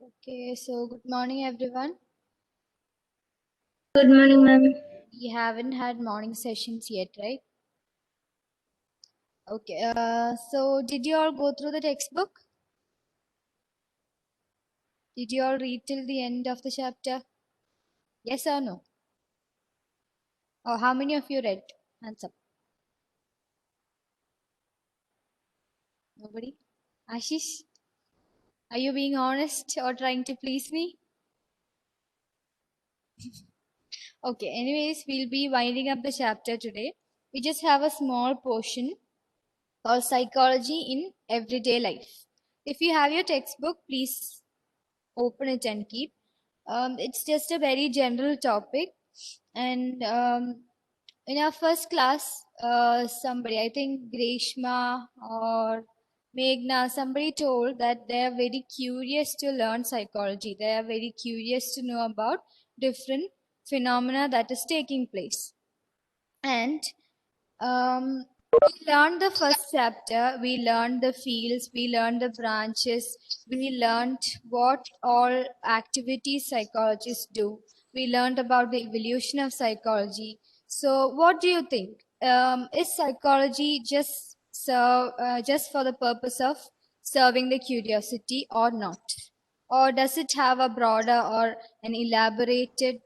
Okay, so good morning, everyone. Good morning, ma'am. We haven't had morning sessions yet, right? Okay, so did you all go through the textbook? Did you all read till the end of the chapter? Yes or no? Or how many of you read? Hands up. Nobody? Ashish, are you being honest or trying to please me? Okay, anyways, we'll be winding up the chapter today. We just have a small portion called Psychology in Everyday Life. If you have your textbook, please open it and keep. It's just a very general topic. And in our first class, somebody, I think Greshma or Meghna, somebody told that they are very curious to learn psychology. They are very curious to know about different phenomena that is taking place. And we learned the first chapter, we learned the fields, we learned the branches, we learned what all activities psychologists do. We learned about the evolution of psychology. So, what do you think? Is psychology just for the purpose of serving the curiosity or not? Or does it have a broader or an elaborated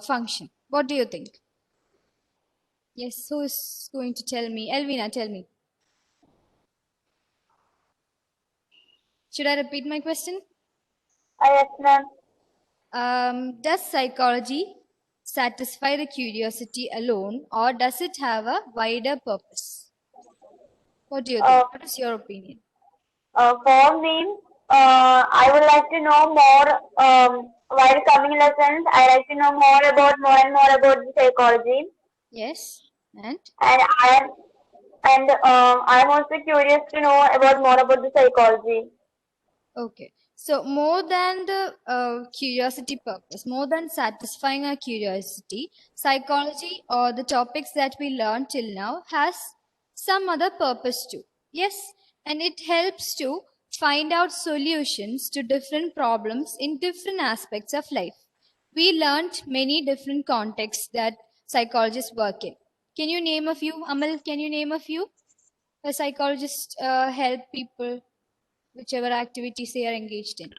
function? What do you think? Yes, who is going to tell me? Elvina, tell me. Should I repeat my question? Yes, ma'am. Does psychology satisfy the curiosity alone, or does it have a wider purpose? What do you think? Uh, What is your opinion? for me, I would like to know more. While coming lessons, I like to know more and more about the psychology, Yes, and and I am also curious to know about more about the psychology. okay. So, more than the curiosity purpose, more than satisfying our curiosity, psychology or the topics that we learned till now has some other purpose too. Yes, and it helps to find out solutions to different problems in different aspects of life. We learned many different contexts that psychologists work in. Can you name a few? Amal, can you name a few? A psychologist help people whichever activities they are engaged in.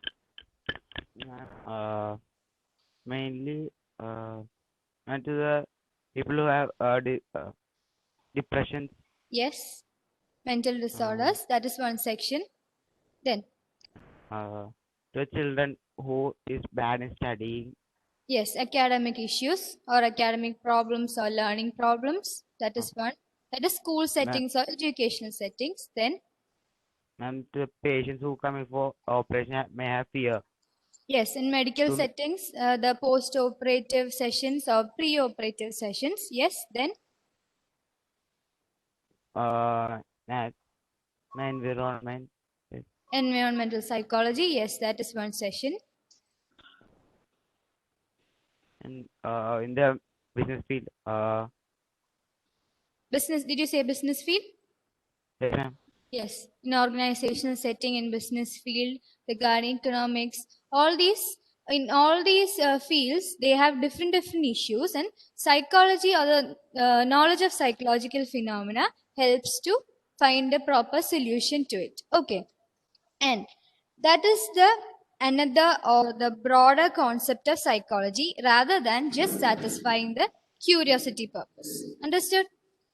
Yeah, mainly and to the people who have depression, Yes, mental uh, disorders, that is one section. Then, uh, to children who is bad in studying, yes, academic issues or academic problems or learning problems, that uh, is one. That is school ma- settings or educational settings. Then, and to the patients who coming for operation may have fear. yes, in medical To settings, the post operative sessions or pre operative sessions. Yes, then, that environment environmental psychology. Yes, that is one session. and in the business field, Business, did you say business field? yes, ma'am. Yes, in organizational setting, in business field, regarding economics, all these in all these fields, they have different issues, and psychology or the knowledge of psychological phenomena helps to find a proper solution to it. Okay, and that is the another or the broader concept of psychology rather than just satisfying the curiosity purpose. Understood?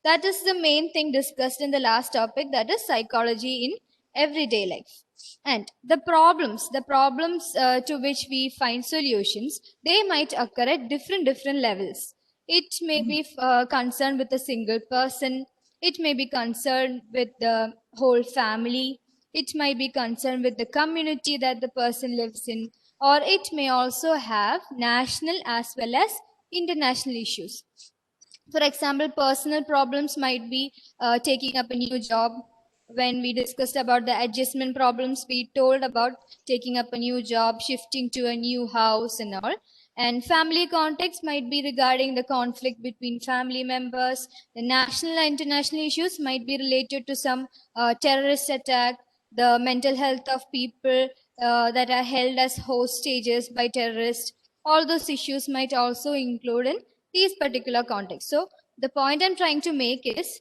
That is the main thing discussed in the last topic, that is psychology in everyday life. And the problems to which we find solutions, they might occur at different levels. It may be concerned with a single person, it may be concerned with the whole family, it might be concerned with the community that the person lives in, or it may also have national as well as international issues. For example, personal problems might be taking up a new job. When we discussed about the adjustment problems, we told about taking up a new job, shifting to a new house, and all. And family context might be regarding the conflict between family members. The national and international issues might be related to some terrorist attack, the mental health of people, that are held as hostages by terrorists. All those issues might also include in these particular contexts. So the point I'm trying to make is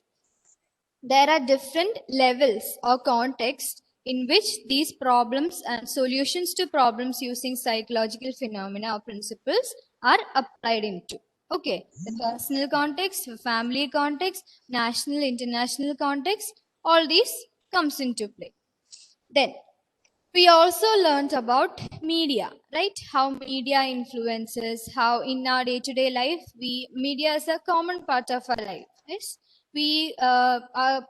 there are different levels or contexts in which these problems and solutions to problems using psychological phenomena or principles are applied into. Okay, the personal context, family context, national, international context, all these comes into play. Then we also learned about media, right? How media influences, how in our day-to-day life, media is a common part of our life. Yes, we are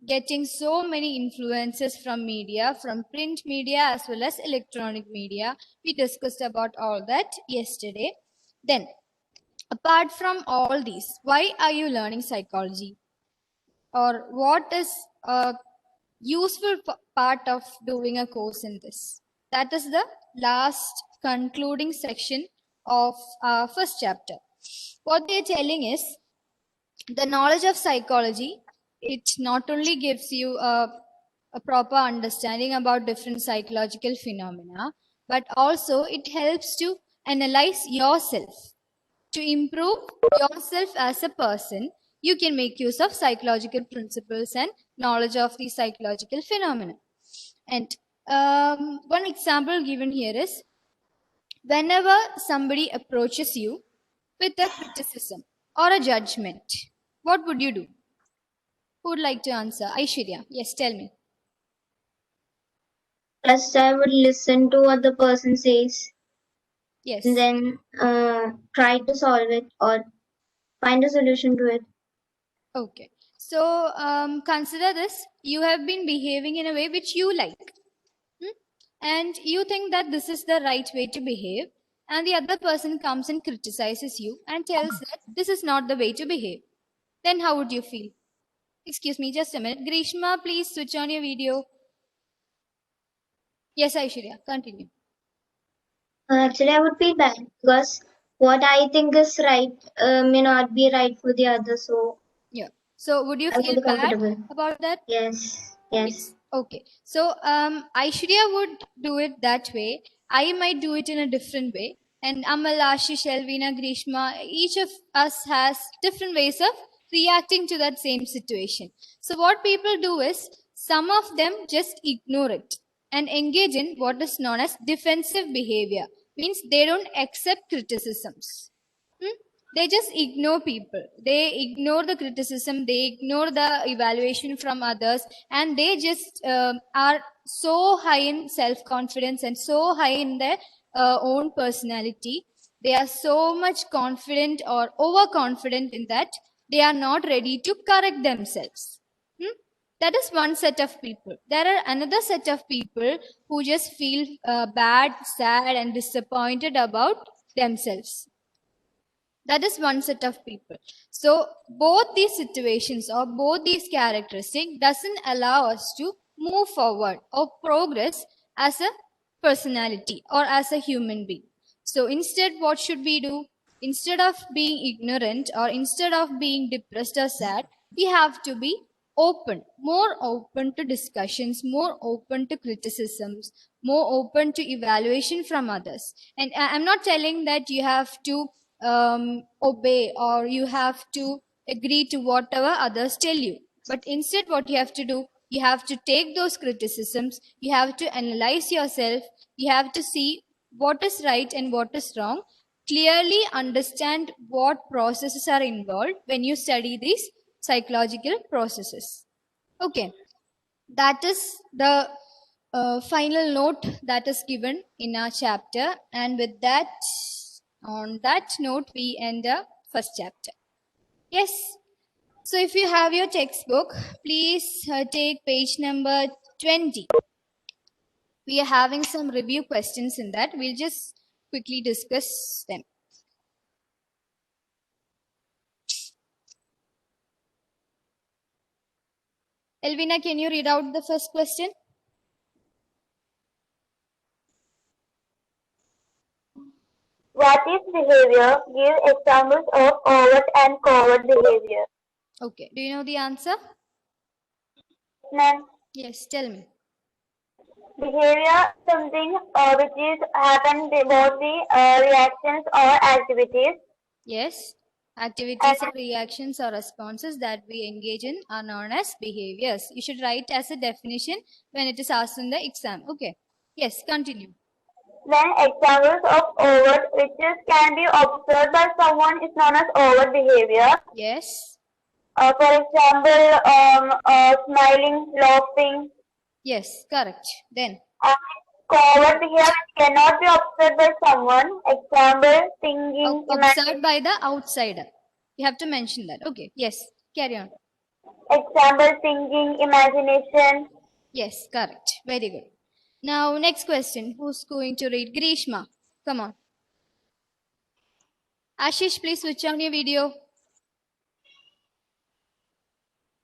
getting so many influences from media, from print media as well as electronic media. We discussed about all that yesterday. Then, apart from all these, why are you learning psychology? Or what is a useful part of doing a course in this? That is the last concluding section of our first chapter. What they're telling is the knowledge of psychology, it not only gives you a proper understanding about different psychological phenomena, but also it helps to analyze yourself. To improve yourself as a person, you can make use of psychological principles and knowledge of the psychological phenomena. And one example given here is whenever somebody approaches you with a criticism or a judgment, what would you do? Who would like to answer? Aishwarya, yes, tell me. First, I would listen to what the person says, Yes. and then try to solve it or find a solution to it. Okay. So consider this. You have been behaving in a way which you like. And you think that this is the right way to behave. And the other person comes and criticizes you and tells that this is not the way to behave. Then how would you feel? Excuse me, just a minute. Grishma, please switch on your video. Yes, Aishwarya, continue. Actually, I would feel bad because what I think is right may not be right for the other. So yeah. So would you I would feel be bad comfortable. about that? Yes. Yes. Okay. So Aishwarya would do it that way. I might do it in a different way. And Amal, Ashish, Elvina, Grishma, each of us has different ways of reacting to that same situation. So what people do is some of them just ignore it and engage in what is known as defensive behavior. Means they don't accept criticisms. They just ignore people. They ignore the criticism. They ignore the evaluation from others. And they just are so high in self-confidence and so high in their own personality. They are so much confident or overconfident in that they are not ready to correct themselves. That is one set of people. There are another set of people who just feel bad, sad, and disappointed about themselves. That is one set of people. So both these situations or both these characteristics doesn't allow us to move forward or progress as a personality or as a human being. So instead, what should we do? Instead of being ignorant or instead of being depressed or sad, we have to be open, more open to discussions, more open to criticisms, more open to evaluation from others. And I'm not telling that you have to obey or you have to agree to whatever others tell you. But instead, what you have to do, you have to take those criticisms, you have to analyze yourself, you have to see what is right and what is wrong, clearly understand what processes are involved when you study these psychological processes. Okay, that is the final note that is given in our chapter. And with that, on that note, we end the first chapter. Yes. So if you have your textbook, please take page number 20. We are having some review questions in that. We'll just quickly discuss them. Elvina, can you read out the first question? What is behavior? Give examples of overt and covert behavior. Okay. Do you know the answer? Ma'am, Yes, tell me. Behavior is something which is happen about the reactions or activities. Yes. Activities or reactions or responses that we engage in are known as behaviors. You should write as a definition when it is asked in the exam. Okay. Yes, continue. Then examples of overt which can be observed by someone is known as overt behavior. Yes. For example, smiling, laughing. Yes, correct. Then, Covert behavior cannot be observed by someone. Example, thinking, observed by the outsider. You have to mention that. Okay. Yes, carry on. example, thinking, imagination. Yes, correct. Very good. Now, next question. Who's going to read? Grishma. Come on. Ashish, please switch on your video.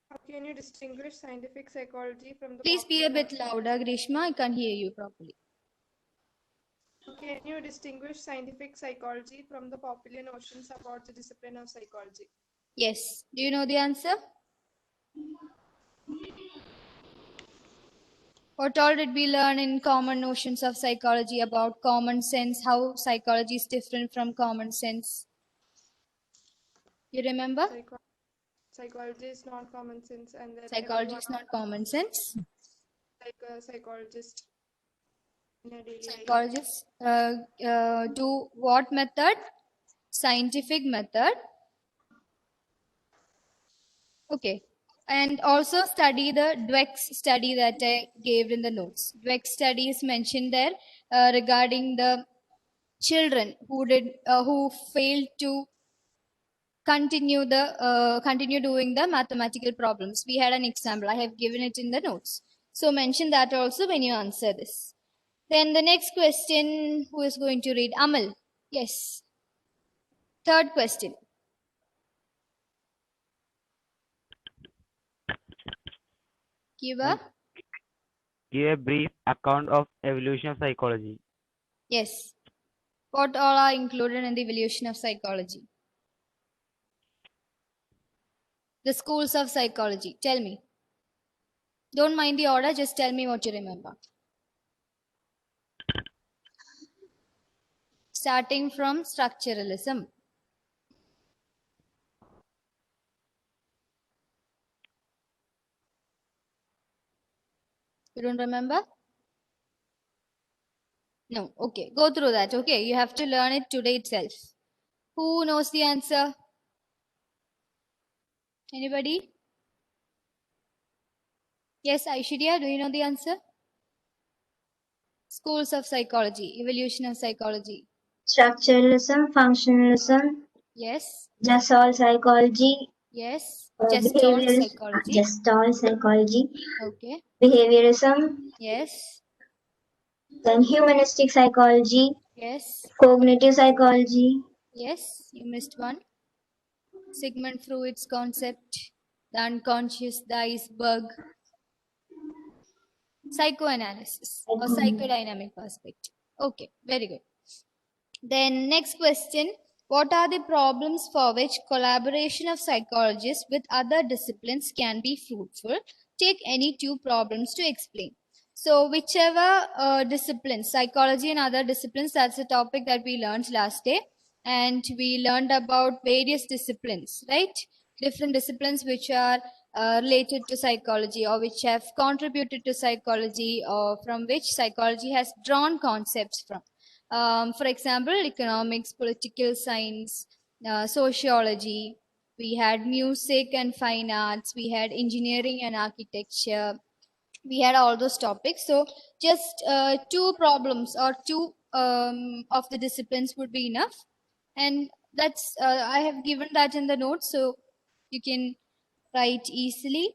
How can you distinguish scientific psychology from the Please be a popular bit louder, Grishma. I can't hear you properly. How can you distinguish scientific psychology from the popular notions about the discipline of psychology? Yes. Do you know the answer? What all did we learn in common notions of psychology about common sense, how psychology is different from common sense? You remember? Psychology is not common sense, and that Psychology is not common sense. like a psychologist in a daily life. Psychologists do what method? Scientific method. Okay. And also study the Dweck study that I gave in the notes. Dweck study is mentioned there regarding the children who failed to continue doing the mathematical problems. We had an example. I have given it in the notes. So mention that also when you answer this. Then the next question, who is going to read? Amal. Yes. Third question. Give Give a brief account of evolution of psychology. Yes. What all are included in the evolution of psychology? The schools of psychology. Tell me. Don't mind the order, just tell me what you remember. Starting from structuralism. You don't remember? No. Okay. Go through that. Okay. You have to learn it today itself. Who knows the answer? Anybody? Yes, Aishwarya, do you know the answer? Schools of psychology, evolution of psychology. Structuralism, functionalism, Yes. Gestalt psychology, Yes. Gestalt behaviorism, psychology. Gestalt psychology, Okay. behaviorism, Yes. then humanistic psychology, Yes. cognitive psychology, Yes. You missed one. Sigmund Freud's concept, the unconscious, the iceberg. Psychoanalysis or psychodynamic perspective. Okay, very good. Then next question. What are the problems for which collaboration of psychologists with other disciplines can be fruitful? Take any two problems to explain. So whichever disciplines, psychology and other disciplines, that's the topic that we learned last day. And we learned about various disciplines, right? Different disciplines which are related to psychology or which have contributed to psychology or from which psychology has drawn concepts from. For example, economics, political science, sociology. We had music and fine arts. We had engineering and architecture. We had all those topics. So just two problems or two of the disciplines would be enough. And that's I have given that in the notes, so you can write easily.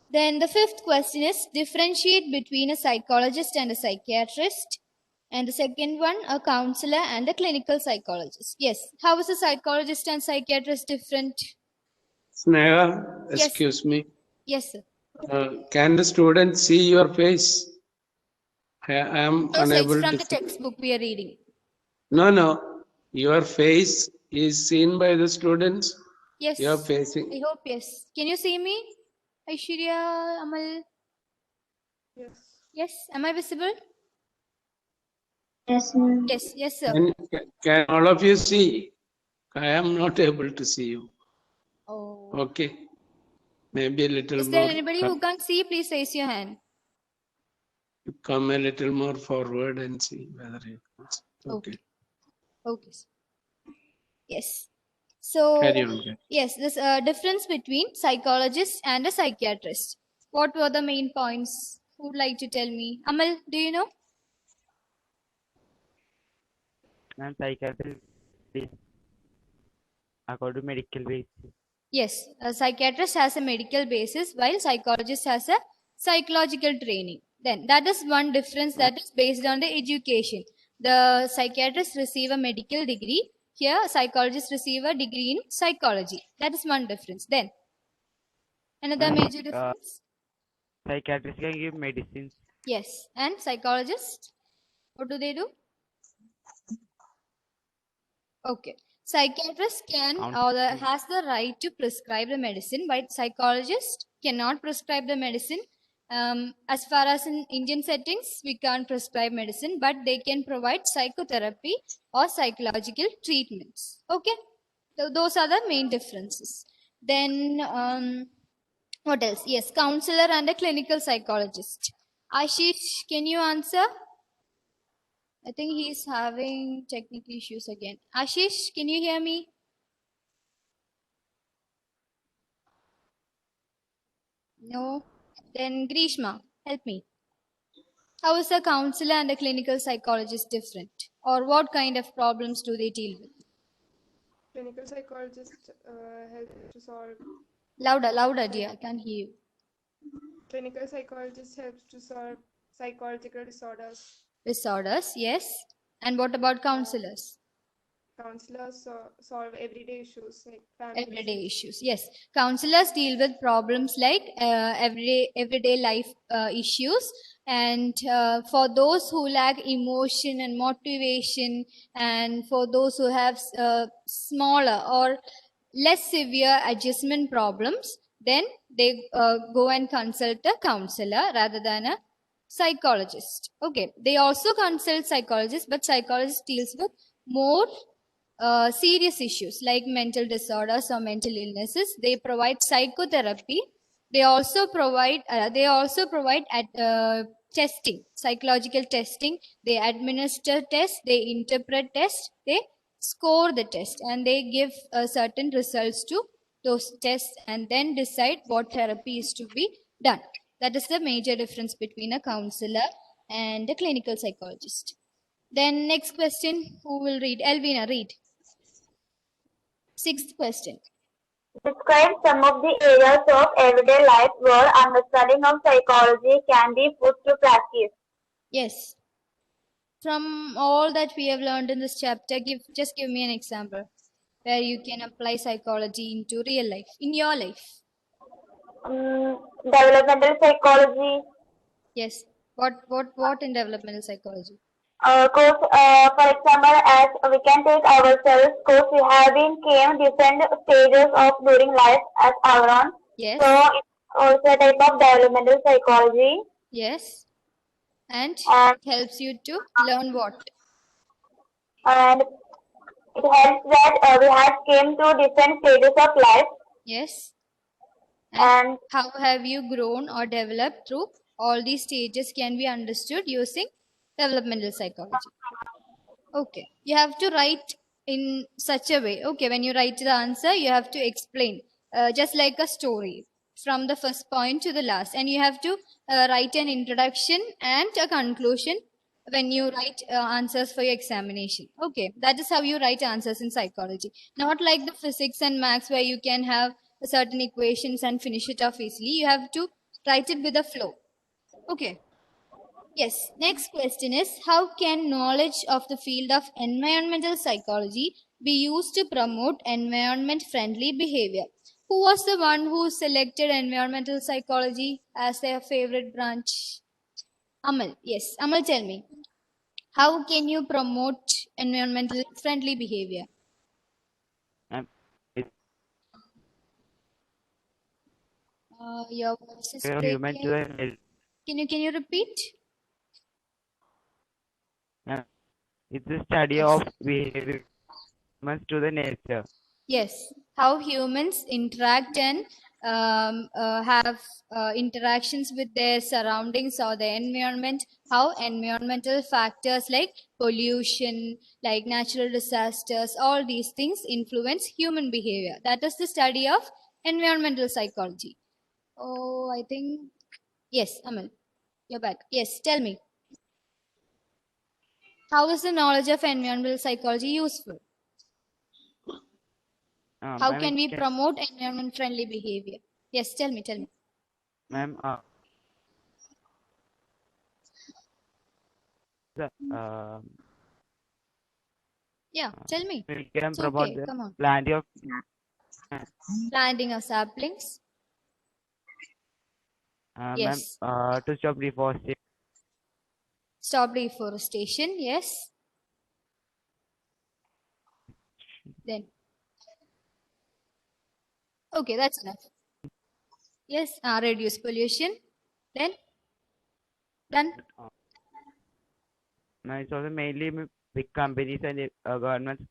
Then the fifth question is differentiate between a psychologist and a psychiatrist. And the second one, a counselor and a clinical psychologist. Yes. How is a psychologist and psychiatrist different? Sneha, Yes. excuse me. Yes, sir. Can the student see your face? I am No, sir, it's unable from to the see. textbook we are reading. No. Your face is seen by the students. Yes. You are facing. I hope yes. Can you see me? Aishwarya, Amal? Yes. Yes, am I visible? Yes, ma'am. Yes, yes, sir. Can all of you see? I am not able to see you. Oh. Okay. Maybe a little Is there more. anybody who can't see? Please raise your hand. Come a little more forward and see whether you can see. Okay. Okay. Sir. Yes. So, Carry on. yes, this difference between psychologist and a psychiatrist. What were the main points? Who would like to tell me? Amal, do you know? And psychiatrist is according to medical basis. Yes, a psychiatrist has a medical basis while psychologist has a psychological training. Then that is one difference that is based on the education. The psychiatrists receive a medical degree. Here, psychologists receive a degree in psychology. That is one difference. Then another And major difference. psychiatrist can give medicines. Yes, and psychologists, what do they do? Okay. Psychiatrist can or has the right to prescribe the medicine, but psychologist cannot prescribe the medicine. As far as in Indian settings, we can't prescribe medicine, but they can provide psychotherapy or psychological treatments. Okay, so those are the main differences. Then what else? Yes, counselor and a clinical psychologist. Ashish, can you answer? I think he's having technical issues again. Ashish, can you hear me? No. Then Grishma, help me. How is a counselor and a clinical psychologist different? Or what kind of problems do they deal with? Clinical psychologist help to solve. Louder, louder, dear. I can't hear you. Clinical psychologist helps to solve psychological disorders. Disorders, yes. And what about counselors? Counselors solve everyday issues like family Everyday issues, yes. Counselors deal with problems like everyday life issues, and for those who lack emotion and motivation, and for those who have smaller or less severe adjustment problems, then they go and consult a counselor rather than a psychologist. Okay, they also consult psychologists, but psychologist deals with more serious issues like mental disorders or mental illnesses. They provide psychotherapy. They also provide at testing, psychological testing. They administer tests, they interpret tests, they score the test, and they give certain results to those tests and then decide what therapy is to be done. That is the major difference between a counselor and a clinical psychologist. Then next question, who will read? Elvina, read. Sixth question. Describe some of the areas of everyday life where understanding of psychology can be put to practice. Yes. From all that we have learned in this chapter, just give me an example where you can apply psychology into real life, in your life. Developmental psychology. Yes. What in developmental psychology? Course, for example, as we can take ourselves, course we have been came different stages of during life as our own. Yes. So it's also a type of developmental psychology. Yes. And And, it helps you to learn what? and it helps that we have came to different stages of life. Yes. And how have you grown or developed through all these stages can be understood using developmental psychology. Okay, you have to write in such a way. Okay, when you write the answer, you have to explain just like a story from the first point to the last, and you have to write an introduction and a conclusion when you write answers for your examination. Okay, that is how you write answers in psychology. Not like the physics and maths where you can have certain equations and finish it off easily. You have to write it with a flow. Okay. Yes, next question is how can knowledge of the field of environmental psychology be used to promote environment friendly behavior? Who was the one who selected environmental psychology as their favorite branch? Amal, yes. Amal, tell me. How can you promote environmental friendly behavior? It, Your voice is human to breaking. the Can you repeat? It's a study Yes. of behavior humans to the nature. Yes, how humans interact and have interactions with their surroundings or the environment, how environmental factors like pollution, like natural disasters, all these things influence human behavior. That is the study of environmental psychology. Oh, I think, yes, Amal, you're back. Yes, tell me, how is the knowledge of environmental psychology useful? How Ma'am, can it we can, promote environment friendly behavior? Yes, tell me, tell me. ma'am, the, Yeah, tell me. we can It's promote okay, the come on. planting of Planting of saplings. ma'am, Yes. to stop deforestation. Stop deforestation. Yes. Then. Okay, that's enough. Yes. Reduce pollution. Then. Done. Ma'am, it's also mainly big companies and governments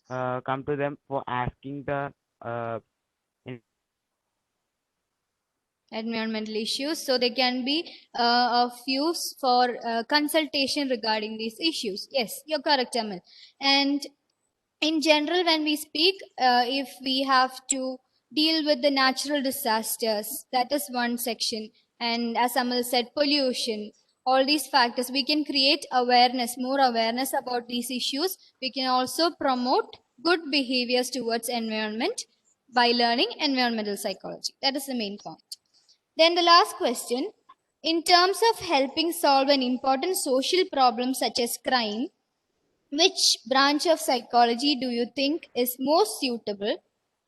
come to them for asking the in- Environmental issues. So they can be of use for consultation regarding these issues. Yes, you're correct, Amal. And in general, when we speak, if we have to deal with the natural disasters, that is one section. And as Amal said, pollution, all these factors, we can create awareness, more awareness about these issues. We can also promote good behaviors towards environment by learning environmental psychology. That is the main point. Then the last question, in terms of helping solve an important social problem such as crime, which branch of psychology do you think is most suitable?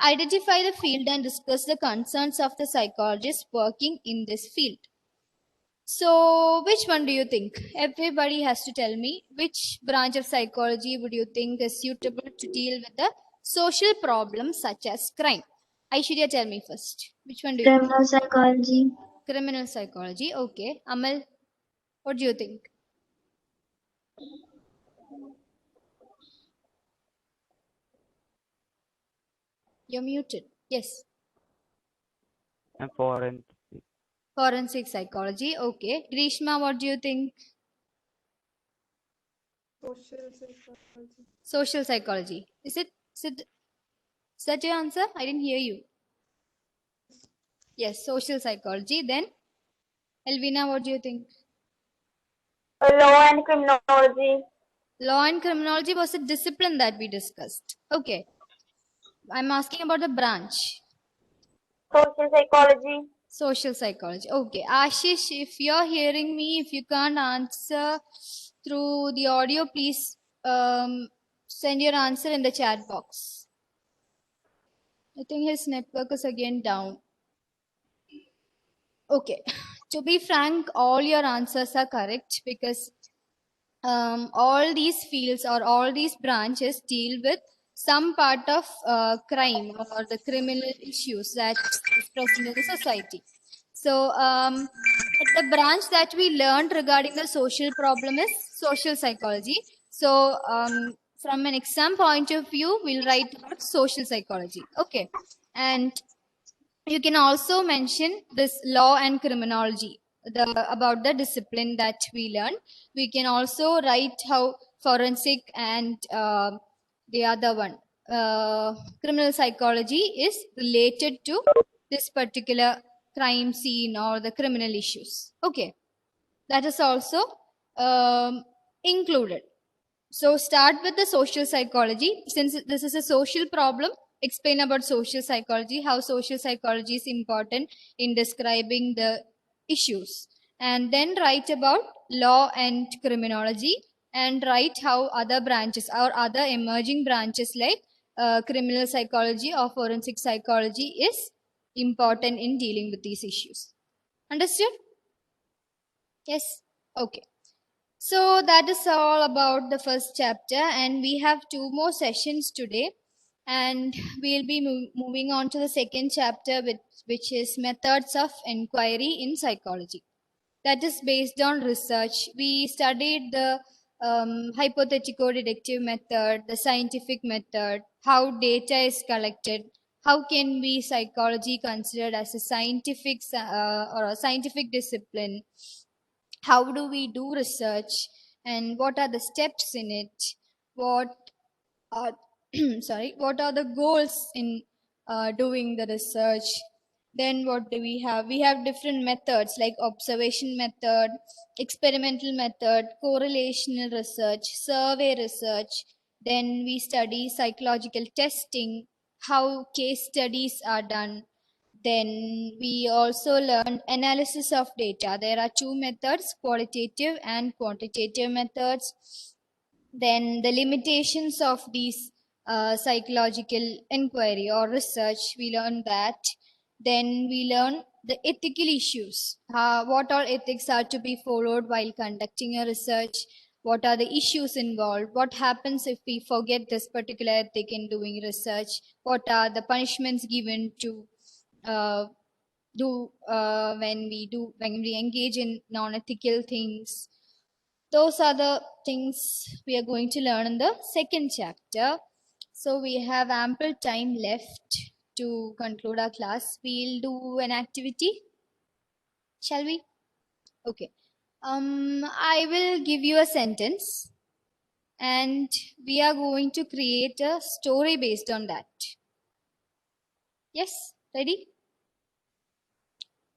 Identify the field and discuss the concerns of the psychologists working in this field. So, which one do you think? Everybody has to tell me which branch of psychology would you think is suitable to deal with the social problems such as crime? Aishwarya, tell me first. Which one do you think? Criminal psychology. Criminal psychology. Okay. Amal, what do you think? You're muted. Yes. and foreign. Forensic psychology. Okay. Grishma, what do you think? Social psychology. Social psychology. Is that your answer? I didn't hear you. Yes, social psychology. Then, Elvina, what do you think? Law and criminology. Law and criminology was a discipline that we discussed. Okay. I'm asking about the branch. Social psychology. Social psychology. Okay. Ashish, if you're hearing me, if you can't answer through the audio, please send your answer in the chat box. I think his network is again down. Okay. To be frank, all your answers are correct because all these fields or all these branches deal with some part of crime or the criminal issues that is present in the society. So, but the branch that we learned regarding the social problem is social psychology. So, from an exam point of view, we'll write about social psychology. Okay. And you can also mention this law and criminology, about the discipline that we learn. We can also write how forensic and the other one, criminal psychology, is related to this particular crime scene or the criminal issues. Okay, that is also included. So start with the social psychology. Since this is a social problem, explain about social psychology, how social psychology is important in describing the issues. And then write about law and criminology and write how other branches or other emerging branches like criminal psychology or forensic psychology is important in dealing with these issues. Understood? Yes? Okay. So that is all about the first chapter, and we have two more sessions today, and we'll be moving on to the second chapter, which is methods of inquiry in psychology. That is based on research. We studied the hypothetico-deductive method, the scientific method, how data is collected, how can be psychology considered as a scientific or a scientific discipline, how do we do research, and what are the steps in it, what are what are the goals in doing the research. Then what do we have? We have different methods like observation method, experimental method, correlational research, survey research. Then we study psychological testing, how case studies are done. Then we also learn analysis of data. There are two methods, qualitative and quantitative methods. Then the limitations of these psychological inquiry or research, we learn that. Then we learn the ethical issues, what all ethics are to be followed while conducting a research, what are the issues involved, what happens if we forget this particular ethic in doing research, what are the punishments given to when we engage in non-ethical things. Those are the things we are going to learn in the second chapter. So we have ample time left to conclude our class. We'll do an activity. Shall we? Okay. I will give you a sentence and we are going to create a story based on that. Yes, ready?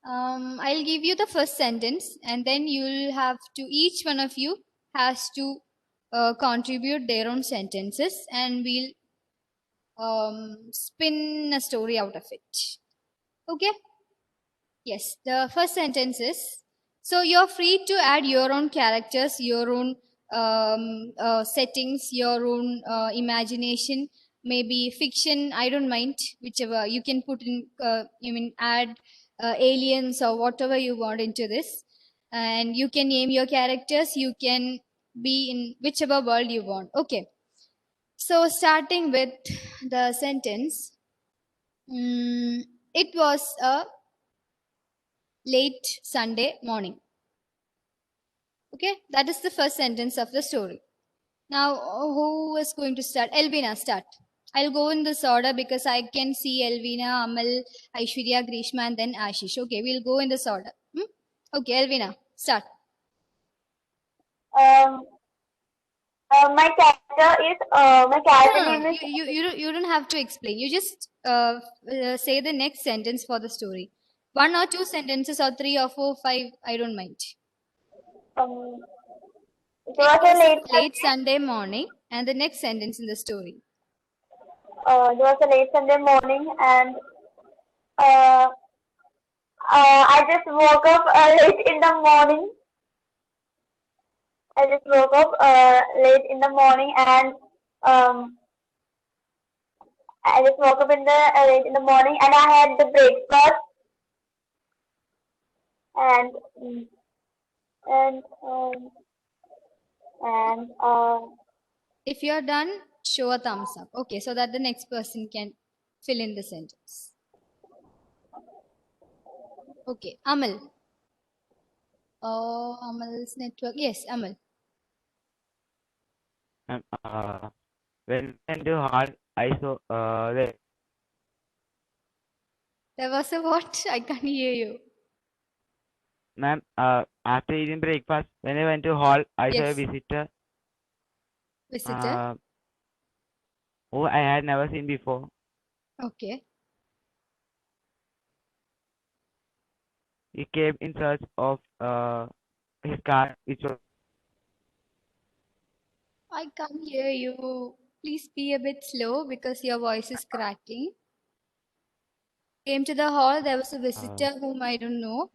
I'll give you the first sentence and then you'll have to, each one of you has to contribute their own sentences and we'll spin a story out of it. Okay? Yes, the first sentence is, so you're free to add your own characters, your own settings, your own imagination, maybe fiction, I don't mind, whichever you can put in, add aliens or whatever you want into this. And you can name your characters, you can be in whichever world you want. Okay. So starting with the sentence, it was a late Sunday morning. Okay, that is the first sentence of the story. Now, who is going to start? Elvina, start. I'll go in this order because I can see Elvina, Amal, Aishwarya, Grishma, and then Ashish. Okay, we'll go in this order. Okay, Elvina, start. My character is my character No, name is you don't have to explain. You just say the next sentence for the story. 1 or 2 sentences or 3 or 4, 5, I don't mind. it was a Late Sunday morning and the next sentence in the story. it was a late Sunday morning and I just woke up late in the morning. I just woke up late in the morning and I just woke up in the late in the morning and I had the breakfast and If you're done, show a thumbs up. Okay, so that the next person can fill in the sentence. Okay, Amal. Oh, Amal's network. Yes, Amal. And when I went to hall, I saw There was a what? I can't hear you. ma'am, after eating breakfast, when I went to hall, I saw a Yes. visitor Visitor. who I had never seen before. Okay. He came in search of his car, which was I can't hear you. Please be a bit slow because your voice is cracking. Came to the hall, there was a visitor whom I don't know.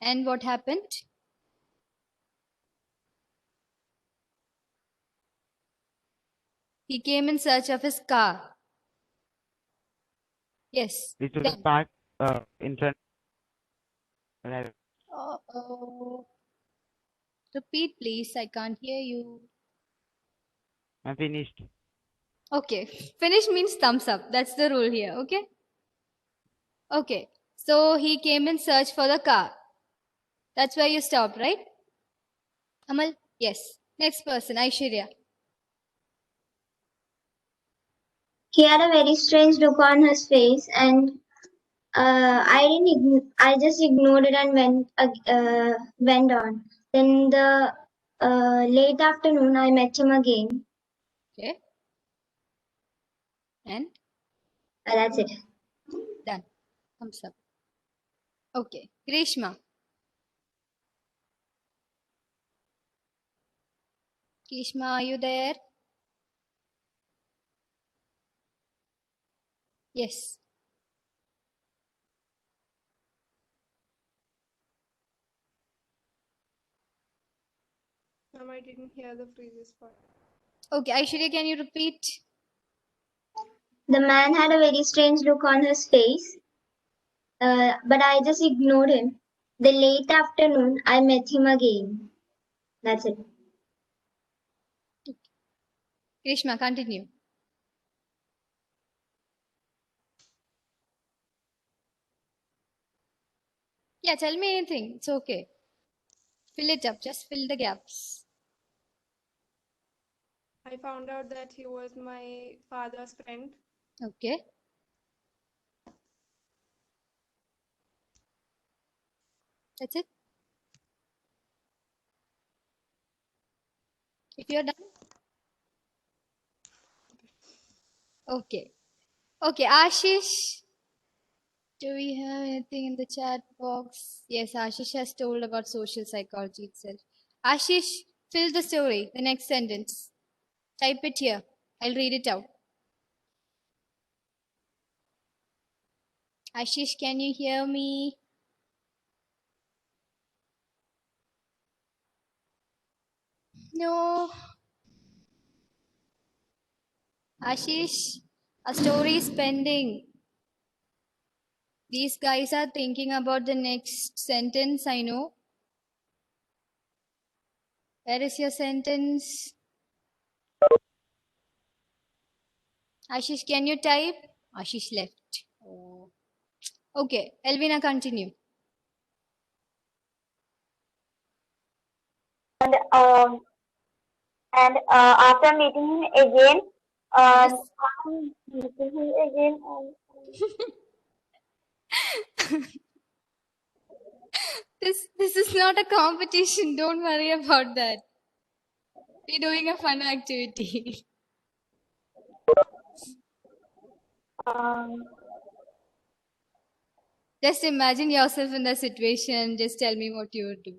And what happened? He came in search of his car. Yes. which was Then. parked in front. Oh. Repeat, please. I can't hear you. I'm finished. Okay. Finish means thumbs up. That's the rule here. Okay. Okay. So he came in search for the car. That's where you stopped, right? Amal? Yes. Next person, Aishwarya. He had a very strange look on his face, and I just ignored it and went on. Then the late afternoon, I met him again. Okay. And That's it. done. Thumbs up. Okay. Grishma. Grishma, are you there? Yes. I didn't hear the previous part. Okay, Aishwarya, can you repeat? The man had a very strange look on his face, but I just ignored him. The late afternoon, I met him again. That's it. Grishma, continue. Yeah, tell me anything. It's okay. Fill it up. Just fill the gaps. I found out that he was my father's friend. Okay. That's it. If you're done. Okay. Okay, Ashish. Do we have anything in the chat box? Yes, Ashish has told about social psychology itself. Ashish, fill the story, the next sentence. Type it here. I'll read it out. Ashish, can you hear me? No. Ashish, a story is pending. These guys are thinking about the next sentence, I know. Where is your sentence? Ashish, can you type? Ashish left. Oh. Okay, Elvina, continue. And after meeting him again, meeting him again, This is not a competition. Don't worry about that. We're doing a fun activity. Just imagine yourself in that situation. Just tell me what you would do.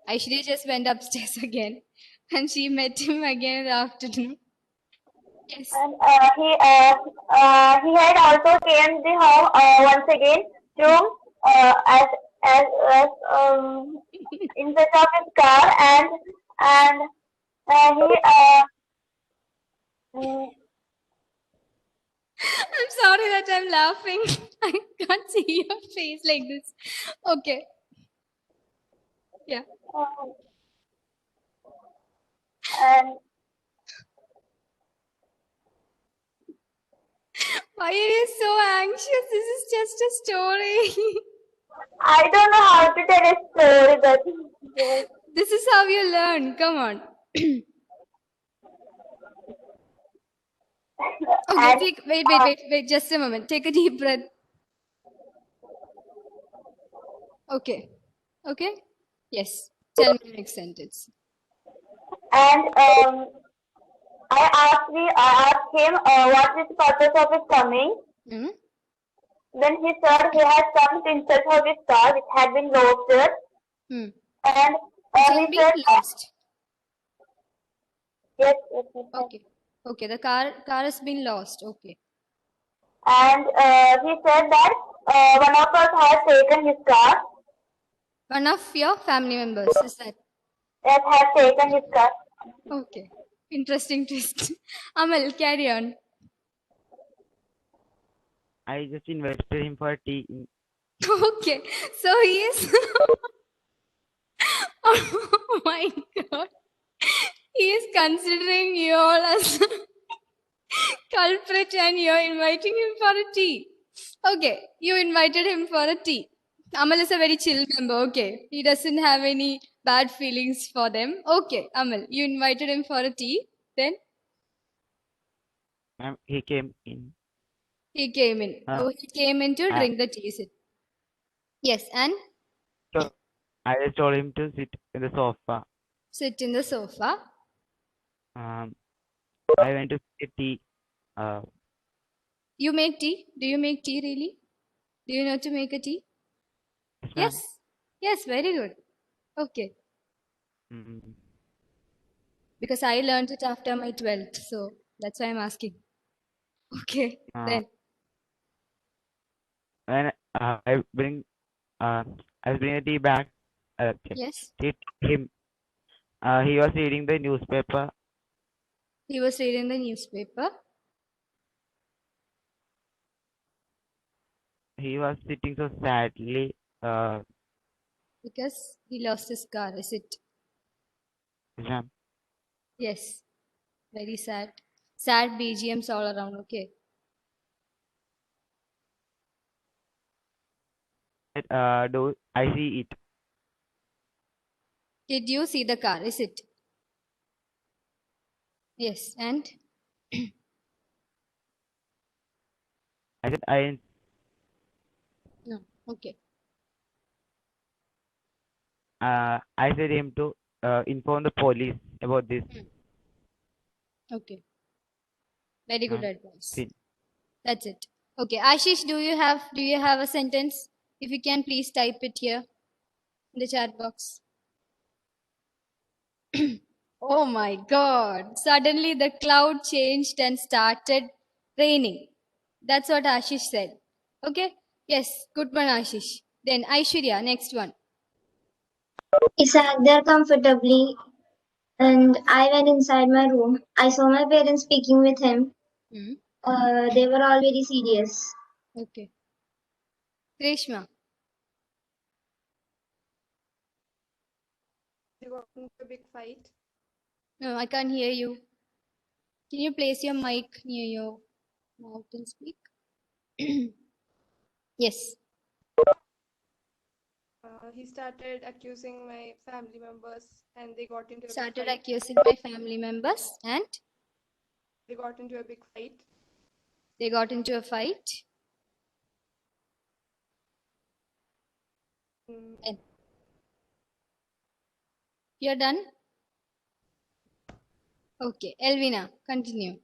Aishwarya just went upstairs again, and she met him again in the afternoon. Yes. and he had also came the home once again to as in search of his car and he I'm sorry that I'm laughing. I can't see your face like this. Okay. Yeah. and Why are you so anxious? This is just a story. I don't know how to tell a story, but This is how you learn. Come on. Okay, wait. Just a moment. Take a deep breath. Okay. Okay? Yes. Tell me the next sentence. and I asked him what is the purpose of his coming. Hmm? Then he said he had come in search of his car, which had been lost. Hmm. And It he has been said, lost. yes. Okay. Okay. The car has been lost. Okay. And he said that one of us has taken his car. One of your family members, is that? That has taken his car. Okay. Interesting twist. Amal, carry on. I just invited him for tea. Okay. So he is. Oh my god. He is considering you all as culprit and you're inviting him for a tea. Okay. You invited him for a tea. Amal is a very chill member. Okay. He doesn't have any bad feelings for them. Okay, Amal, you invited him for a tea. Then Ma'am, he came in. he came in. Uh, Oh, he came in to I, drink the tea. Is it? Yes, and so I just told him to sit in the sofa. sit in the sofa. Um, I went to get tea. Uh, You make tea? Do you make tea really? Do you know to make a tea? yes, ma'am. Yes. Yes, very good. Okay. Mm, Because I learned it after my 12th, so that's why I'm asking. Okay, uh, then. when uh, I bring the tea back. Yes. Tea to him. He was reading the newspaper. He was reading the newspaper. He was sitting so sadly. Because he lost his car, is it? Yes, ma'am. Yes. Very sad. Sad BGMs all around, okay. Do I see it? Did you see the car, is it? Yes, and I said I no, okay. I said him to inform the police about this. Okay. Very good advice. See, That's it. Okay, Ashish, do you have a sentence? If you can please type it here in the chat box. Oh my god. Suddenly the cloud changed and started raining. That's what Ashish said. Okay? Yes, good one, Ashish. Then Aishwarya, next one. He sat there comfortably, and I went inside my room. I saw my parents speaking with him. Hmm. They were all very serious. Okay. Greshma. They got into a big fight. No, I can't hear you. Can you place your mic near your mouth and speak? Yes. He started accusing my family members, and they got into a big Started fight. accusing my family members and They got into a big fight. they got into a fight. Mm, Then you're done? Okay. Elvina, continue.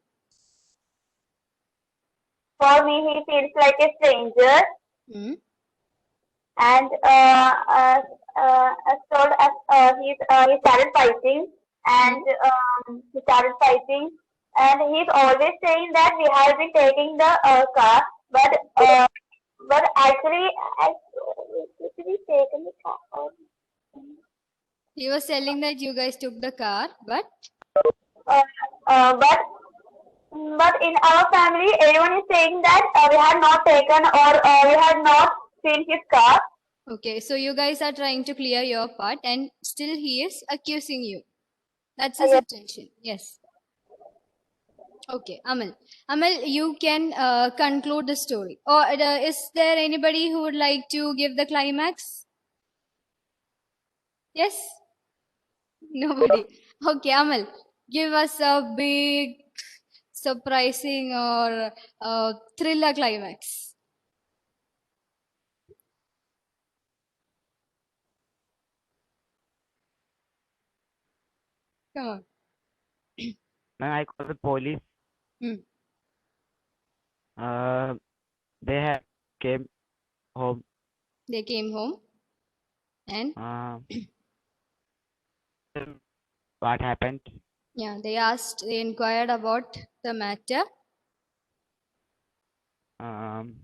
For me, he feels like a stranger, Hmm. and as told as he started fighting, and he started fighting, and he's always saying that we have been taking the car, but actually we taken the car. He was telling that you guys took the car, but Uh, uh, but but in our family, everyone is saying that we had not taken or we had not seen his car. okay, so you guys are trying to clear your part and still he is accusing you. That's his Yes. intention. Yes. Okay, Amal. Amal, you can conclude the story. Or is there anybody who would like to give the climax? Yes? Nobody. Okay, Amal, give us a big, surprising or thriller climax. Come on. when I called the police, Hmm. they have came home. They came home and What happened? yeah, they inquired about the matter. Um,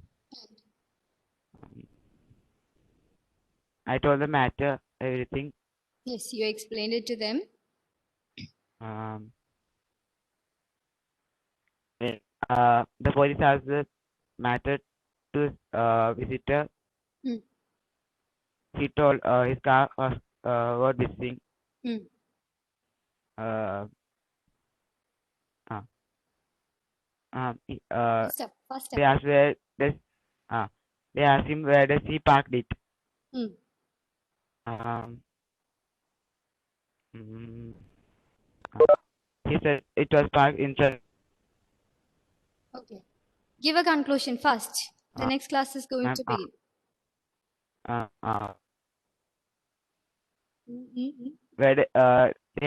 I told the matter everything. Yes, you explained it to them. The police asked the matter to visitor. Hmm. He told his car was missing. Hmm. Uh, Fast up, fast they up. asked where does they asked him where does he parked it. Hmm. Um, Mm, he said it was parked inside. Okay. Give a conclusion first. The Uh, next class is going ma'am, to begin. uh, uh, Mm-hmm. where they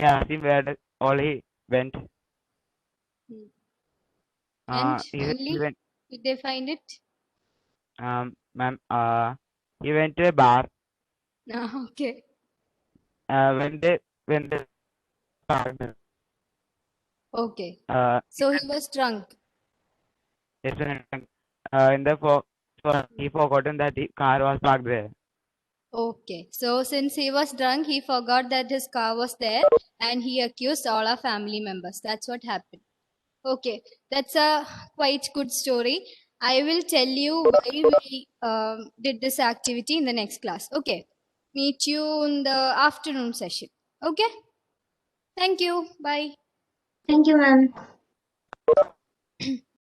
asked him where all he went. And He finally, went, did they find it? ma'am, he went to a bar. Okay. When they parked, Okay. uh, So he was drunk. yes, in the he forgotten that the car was parked there. Okay. So since he was drunk, he forgot that his car was there and he accused all our family members. That's what happened. Okay. That's a quite good story. I will tell you why we did this activity in the next class. Okay. Meet you in the afternoon session. Okay. Thank you. Bye. Thank you, ma'am.